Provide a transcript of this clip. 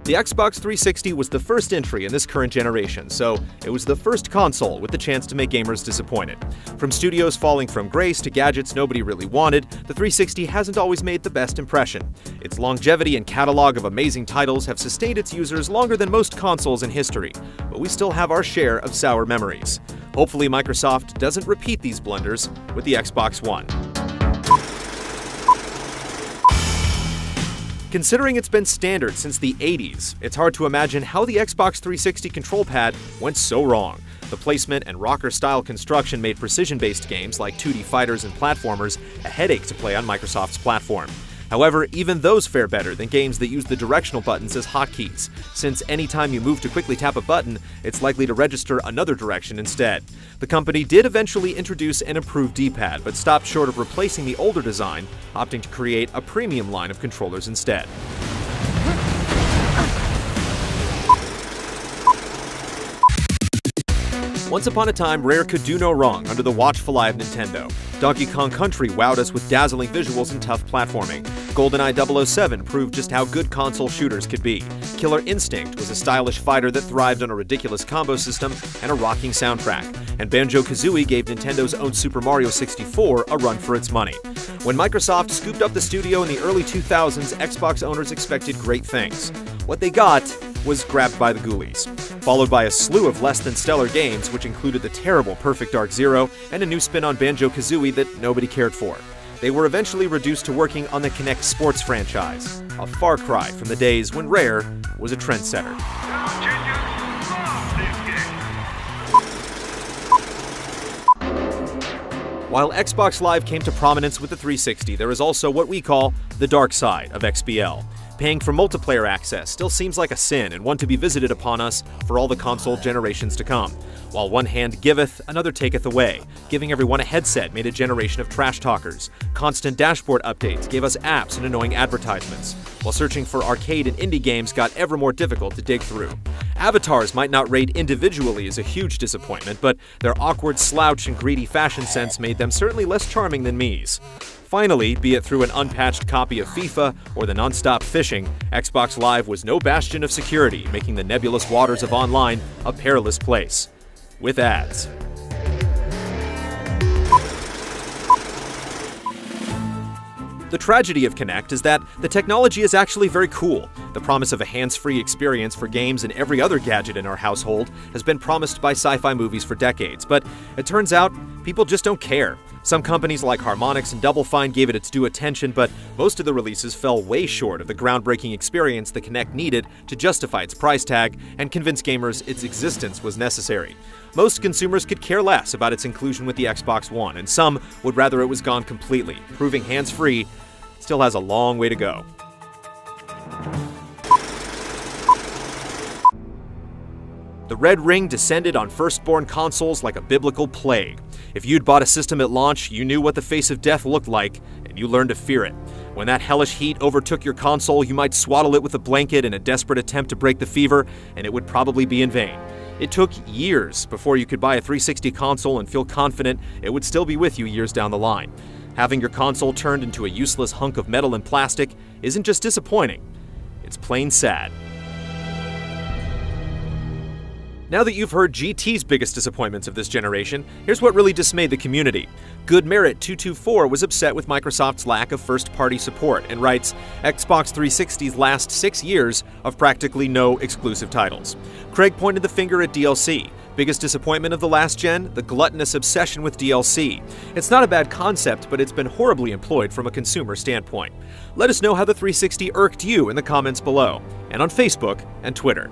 The Xbox 360 was the first entry in this current generation, so it was the first console with the chance to make gamers disappointed. From studios falling from grace to gadgets nobody really wanted, the 360 hasn't always made the best impression. Its longevity and catalog of amazing titles have sustained its users longer than most consoles in history, but we still have our share of sour memories. Hopefully Microsoft doesn't repeat these blunders with the Xbox One. Considering it's been standard since the 80s, it's hard to imagine how the Xbox 360 control pad went so wrong. The placement and rocker-style construction made precision-based games like 2D fighters and platformers a headache to play on Microsoft's platform. However, even those fare better than games that use the directional buttons as hotkeys, since anytime you move to quickly tap a button, it's likely to register another direction instead. The company did eventually introduce an improved D-pad, but stopped short of replacing the older design, opting to create a premium line of controllers instead. Once upon a time, Rare could do no wrong under the watchful eye of Nintendo. Donkey Kong Country wowed us with dazzling visuals and tough platforming. GoldenEye 007 proved just how good console shooters could be. Killer Instinct was a stylish fighter that thrived on a ridiculous combo system and a rocking soundtrack. And Banjo-Kazooie gave Nintendo's own Super Mario 64 a run for its money. When Microsoft scooped up the studio in the early 2000s, Xbox owners expected great things. What they got was grabbed by the ghoulies, followed by a slew of less than stellar games, which included the terrible Perfect Dark Zero and a new spin on Banjo-Kazooie that nobody cared for. They were eventually reduced to working on the Kinect sports franchise, a far cry from the days when Rare was a trendsetter. While Xbox Live came to prominence with the 360, there is also what we call the Darkside of XBL. Paying for multiplayer access still seems like a sin and one to be visited upon us for all the console generations to come. While one hand giveth, another taketh away. Giving everyone a headset made a generation of trash talkers. Constant dashboard updates gave us apps and annoying advertisements, while searching for arcade and indie games got ever more difficult to dig through. Avatars might not rate individually as a huge disappointment, but their awkward slouch and greedy fashion sense made them certainly less charming than Mii's. Finally, be it through an unpatched copy of FIFA or the non-stop phishing, Xbox Live was no bastion of security, making the nebulous waters of online a perilous place. With ads. The tragedy of Kinect is that the technology is actually very cool. The promise of a hands-free experience for games and every other gadget in our household has been promised by sci-fi movies for decades, but it turns out people just don't care. Some companies like Harmonix and Double Fine gave it its due attention, but most of the releases fell way short of the groundbreaking experience the Kinect needed to justify its price tag and convince gamers its existence was necessary. Most consumers could care less about its inclusion with the Xbox One, and some would rather it was gone completely, proving hands-free still has a long way to go. The Red Ring descended on firstborn consoles like a biblical plague. If you'd bought a system at launch, you knew what the face of death looked like, and you learned to fear it. When that hellish heat overtook your console, you might swaddle it with a blanket in a desperate attempt to break the fever, and it would probably be in vain. It took years before you could buy a 360 console and feel confident it would still be with you years down the line. Having your console turned into a useless hunk of metal and plastic isn't just disappointing, it's plain sad. Now that you've heard GT's biggest disappointments of this generation, here's what really dismayed the community. Good Merit 224 was upset with Microsoft's lack of first-party support and writes, Xbox 360's last 6 years of practically no exclusive titles. Craig pointed the finger at DLC. Biggest disappointment of the last gen? The gluttonous obsession with DLC. It's not a bad concept, but it's been horribly employed from a consumer standpoint. Let us know how the 360 irked you in the comments below, and on Facebook and Twitter.